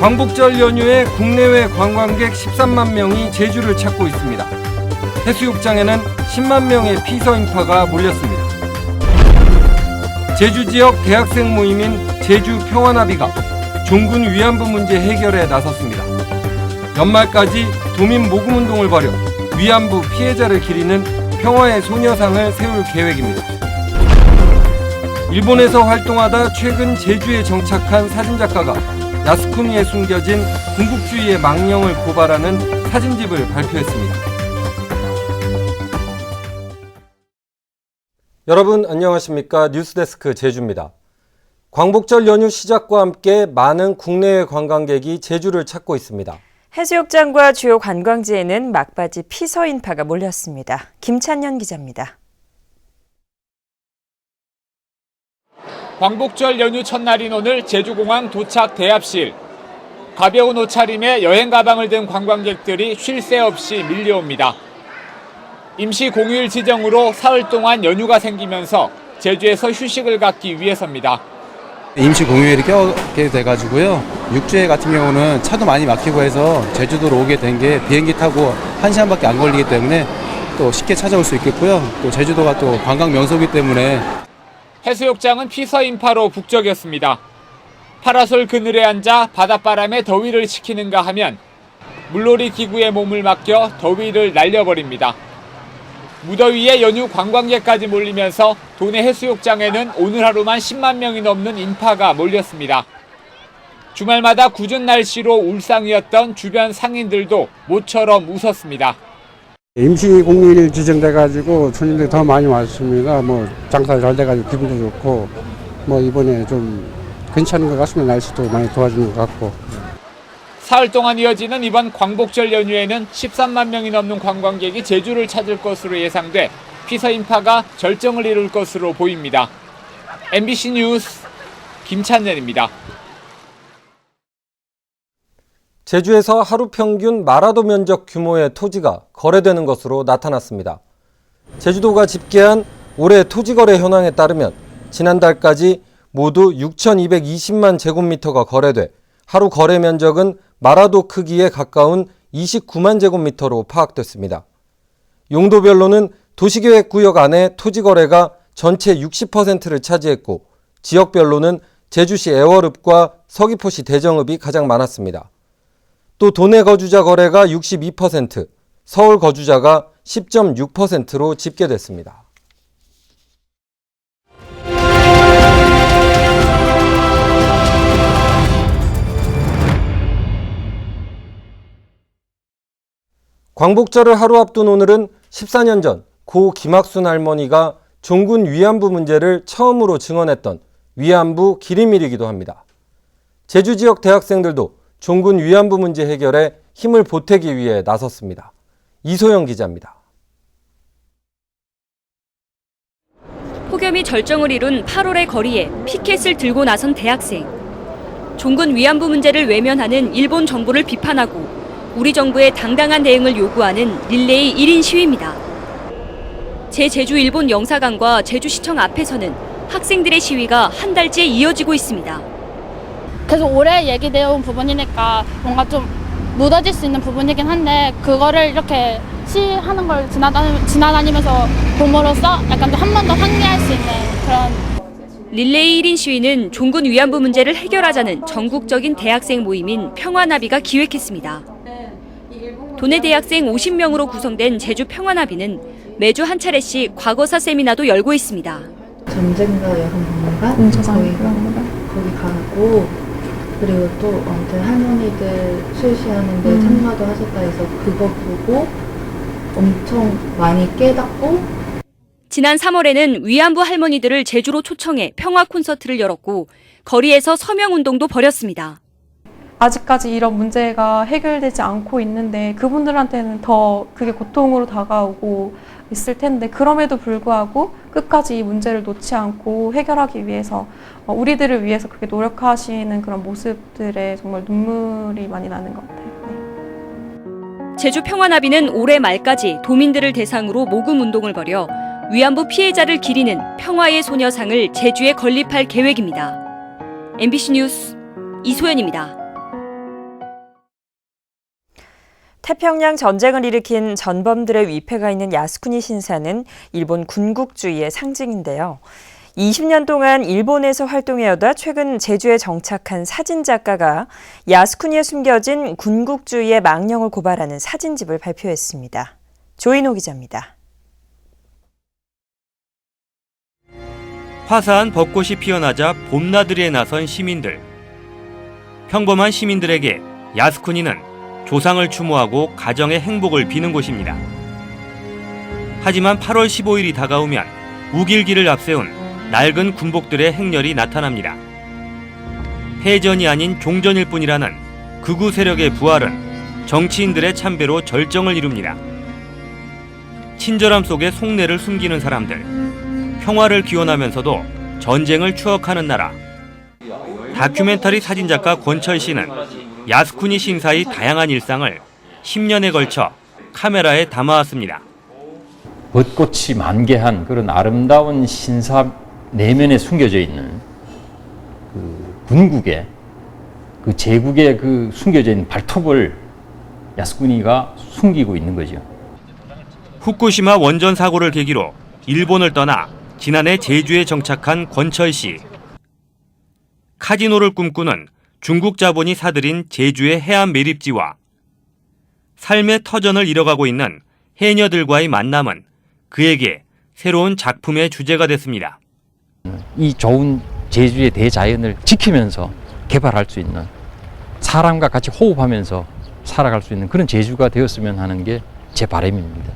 광복절 연휴에 국내외 관광객 13만 명이 제주를 찾고 있습니다. 해수욕장에는 10만 명의 피서 인파가 몰렸습니다. 제주 지역 대학생 모임인 제주 평화나비가 종군 위안부 문제 해결에 나섰습니다. 연말까지 도민 모금 운동을 벌여 위안부 피해자를 기리는 평화의 소녀상을 세울 계획입니다. 일본에서 활동하다 최근 제주에 정착한 사진작가가 야스쿠니에 숨겨진 군국주의의 망령을 고발하는 사진집을 발표했습니다. 여러분 안녕하십니까? 뉴스데스크 제주입니다. 광복절 연휴 시작과 함께 많은 국내외 관광객이 제주를 찾고 있습니다. 해수욕장과 주요 관광지에는 막바지 피서 인파가 몰렸습니다. 김찬년 기자입니다. 광복절 연휴 첫날인 오늘 제주공항 도착 대합실. 가벼운 옷차림에 여행 가방을 든 관광객들이 쉴 새 없이 밀려옵니다. 임시 공휴일 지정으로 사흘 동안 연휴가 생기면서 제주에서 휴식을 갖기 위해서입니다. 임시 공휴일이 껴게 돼가지고요. 육주에 같은 경우는 차도 많이 막히고 해서 제주도로 오게 된 게 비행기 타고 1시간밖에 안 걸리기 때문에 또 쉽게 찾아올 수 있겠고요. 또 제주도가 또 관광 명소이기 때문에 해수욕장은 피서 인파로 북적였습니다. 파라솔 그늘에 앉아 바닷바람에 더위를 식히는가 하면 물놀이 기구에 몸을 맡겨 더위를 날려버립니다. 무더위에 연휴 관광객까지 몰리면서 도내 해수욕장에는 오늘 하루만 10만 명이 넘는 인파가 몰렸습니다. 주말마다 궂은 날씨로 울상이었던 주변 상인들도 모처럼 웃었습니다. 임시 공휴일 지정돼가지고 손님들이 더 많이 왔습니다. 장사 잘 돼가지고 기분도 좋고, 이번에 좀 괜찮은 것 같습니다. 날씨도 많이 도와주는 것 같고. 사흘 동안 이어지는 이번 광복절 연휴에는 13만 명이 넘는 관광객이 제주를 찾을 것으로 예상돼 피서 인파가 절정을 이룰 것으로 보입니다. MBC 뉴스 김찬년입니다. 제주에서 하루 평균 마라도 면적 규모의 토지가 거래되는 것으로 나타났습니다. 제주도가 집계한 올해 토지거래 현황에 따르면 지난달까지 모두 6,220만 제곱미터가 거래돼 하루 거래 면적은 마라도 크기에 가까운 29만 제곱미터로 파악됐습니다. 용도별로는 도시계획구역 안에 토지 거래가 전체 60%를 차지했고 지역별로는 제주시 애월읍과 서귀포시 대정읍이 가장 많았습니다. 또 도내 거주자 거래가 62%, 서울 거주자가 10.6%로 집계됐습니다. 광복절을 하루 앞둔 오늘은 14년 전 고 김학순 할머니가 종군 위안부 문제를 처음으로 증언했던 위안부 기림일이기도 합니다. 제주 지역 대학생들도 종군 위안부 문제 해결에 힘을 보태기 위해 나섰습니다. 이소영 기자입니다. 폭염이 절정을 이룬 8월의 거리에 피켓을 들고 나선 대학생. 종군 위안부 문제를 외면하는 일본 정부를 비판하고 우리 정부의 당당한 대응을 요구하는 릴레이 1인 시위입니다. 제주 일본 영사관과 제주시청 앞에서는 학생들의 시위가 한 달째 이어지고 있습니다. 계속 오래 얘기되어 온 부분이니까 뭔가 좀 묻어질 수 있는 부분이긴 한데 그거를 이렇게 시하는 걸 지나다니면서 봄으로써 약간 또 한 번 더 환기할 수 있는 그런. 릴레이 1인 시위는 종군 위안부 문제를 해결하자는 전국적인 대학생 모임인 평화나비가 기획했습니다. 도내 대학생 50명으로 구성된 제주 평화나비는 매주 한 차례씩 과거사 세미나도 열고 있습니다. 전쟁과 여성박물관 거기 가고 그리고 또 아무튼 할머니들 수시하는데 참가도 하셨다 해서 그거 보고 엄청 많이 깨닫고. 지난 3월에는 위안부 할머니들을 제주로 초청해 평화 콘서트를 열었고 거리에서 서명운동도 벌였습니다. 아직까지 이런 문제가 해결되지 않고 있는데 그분들한테는 더 그게 고통으로 다가오고 있을 텐데 그럼에도 불구하고 끝까지 이 문제를 놓지 않고 해결하기 위해서 우리들을 위해서 그렇게 노력하시는 그런 모습들에 정말 눈물이 많이 나는 것 같아요. 네. 제주 평화나비는 올해 말까지 도민들을 대상으로 모금 운동을 벌여 위안부 피해자를 기리는 평화의 소녀상을 제주에 건립할 계획입니다. MBC 뉴스 이소연입니다. 태평양 전쟁을 일으킨 전범들의 위패가 있는 야스쿠니 신사는 일본 군국주의의 상징인데요. 20년 동안 일본에서 활동해오다 최근 제주에 정착한 사진작가가 야스쿠니에 숨겨진 군국주의의 망령을 고발하는 사진집을 발표했습니다. 조인호 기자입니다. 화사한 벚꽃이 피어나자 봄나들이에 나선 시민들. 평범한 시민들에게 야스쿠니는 조상을 추모하고 가정의 행복을 비는 곳입니다. 하지만 8월 15일이 다가오면 우길기를 앞세운 낡은 군복들의 행렬이 나타납니다. 해전이 아닌 종전일 뿐이라는 극우 세력의 부활은 정치인들의 참배로 절정을 이룹니다. 친절함 속에 속내를 숨기는 사람들, 평화를 기원하면서도 전쟁을 추억하는 나라. 다큐멘터리 사진작가 권철 씨는 야스쿠니 신사의 다양한 일상을 10년에 걸쳐 카메라에 담아왔습니다. 벚꽃이 만개한 그런 아름다운 신사 내면에 숨겨져 있는 그 군국의 그 제국의 그 숨겨져 있는 발톱을 야스쿠니가 숨기고 있는 거죠. 후쿠시마 원전 사고를 계기로 일본을 떠나 지난해 제주에 정착한 권철 씨. 카지노를 꿈꾸는 중국 자본이 사들인 제주의 해안 매립지와 삶의 터전을 잃어가고 있는 해녀들과의 만남은 그에게 새로운 작품의 주제가 됐습니다. 이 좋은 제주의 대자연을 지키면서 개발할 수 있는, 사람과 같이 호흡하면서 살아갈 수 있는 그런 제주가 되었으면 하는 게 제 바람입니다.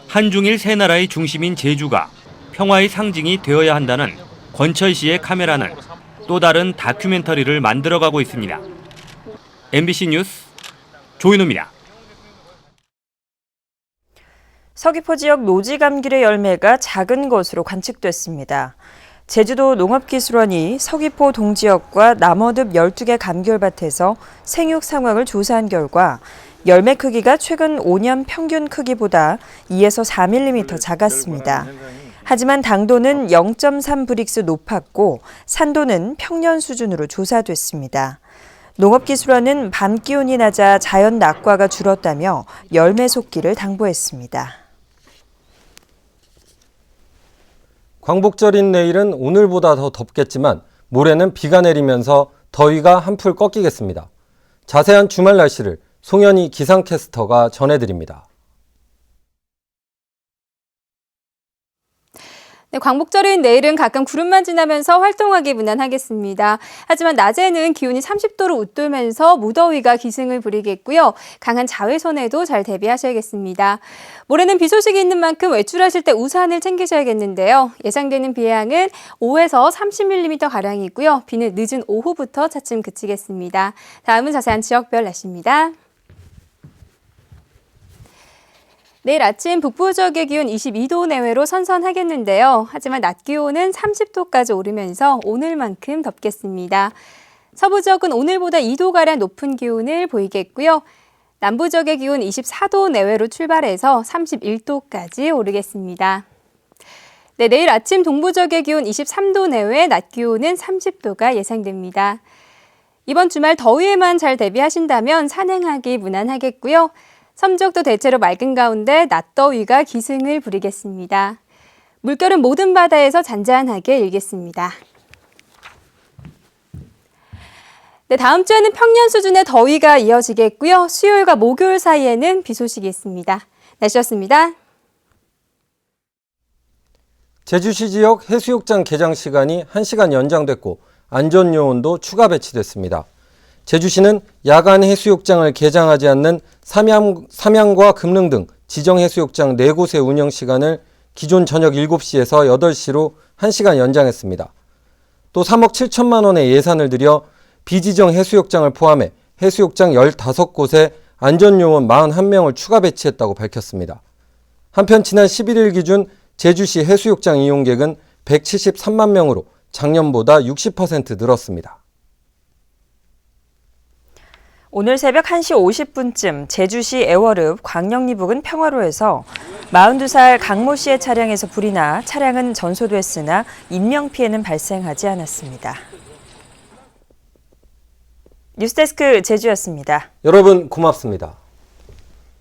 한중일 세 나라의 중심인 제주가 평화의 상징이 되어야 한다는 권철 씨의 카메라는 또 다른 다큐멘터리를 만들어가고 있습니다. MBC 뉴스 조인호입니다. 서귀포 지역 노지감귤의 열매가 작은 것으로 관측됐습니다. 제주도 농업기술원이 서귀포 동지역과 남어듭 12개 감귤밭에서 생육 상황을 조사한 결과 열매 크기가 최근 5년 평균 크기보다 2에서 4mm 작았습니다. 하지만 당도는 0.3브릭스 높았고 산도는 평년 수준으로 조사됐습니다. 농업기술원은 밤 기온이 낮아 자연 낙과가 줄었다며 열매 속기를 당부했습니다. 광복절인 내일은 오늘보다 더 덥겠지만 모레는 비가 내리면서 더위가 한풀 꺾이겠습니다. 자세한 주말 날씨를 송현희 기상캐스터가 전해드립니다. 네, 광복절인 내일은 가끔 구름만 지나면서 활동하기 무난하겠습니다. 하지만 낮에는 기온이 30도로 웃돌면서 무더위가 기승을 부리겠고요. 강한 자외선에도 잘 대비하셔야겠습니다. 모레는 비 소식이 있는 만큼 외출하실 때 우산을 챙기셔야겠는데요. 예상되는 비 양은 5에서 30mm가량이고요. 비는 늦은 오후부터 차츰 그치겠습니다. 다음은 자세한 지역별 날씨입니다. 내일 아침 북부 지역의 기온 22도 내외로 선선하겠는데요. 하지만 낮 기온은 30도까지 오르면서 오늘만큼 덥겠습니다. 서부 지역은 오늘보다 2도가량 높은 기온을 보이겠고요. 남부 지역의 기온 24도 내외로 출발해서 31도까지 오르겠습니다. 네, 내일 아침 동부 지역의 기온 23도 내외, 낮 기온은 30도가 예상됩니다. 이번 주말 더위에만 잘 대비하신다면 산행하기 무난하겠고요. 섬지역도 대체로 맑은 가운데 낮더위가 기승을 부리겠습니다. 물결은 모든 바다에서 잔잔하게 일겠습니다. 네, 다음 주에는 평년 수준의 더위가 이어지겠고요. 수요일과 목요일 사이에는 비 소식이 있습니다. 날씨였습니다. 제주시 지역 해수욕장 개장 시간이 1시간 연장됐고 안전요원도 추가 배치됐습니다. 제주시는 야간 해수욕장을 개장하지 않는 삼양과 금능 등 지정 해수욕장 4곳의 운영 시간을 기존 저녁 7시에서 8시로 1시간 연장했습니다. 또 3억 7천만 원의 예산을 들여 비지정 해수욕장을 포함해 해수욕장 15곳에 안전요원 41명을 추가 배치했다고 밝혔습니다. 한편 지난 11일 기준 제주시 해수욕장 이용객은 173만 명으로 작년보다 60% 늘었습니다. 오늘 새벽 1시 50분쯤 제주시 애월읍 광령리 부근 평화로에서 42살 강모 씨의 차량에서 불이 나 차량은 전소됐으나 인명피해는 발생하지 않았습니다. 뉴스데스크 제주였습니다. 여러분 고맙습니다.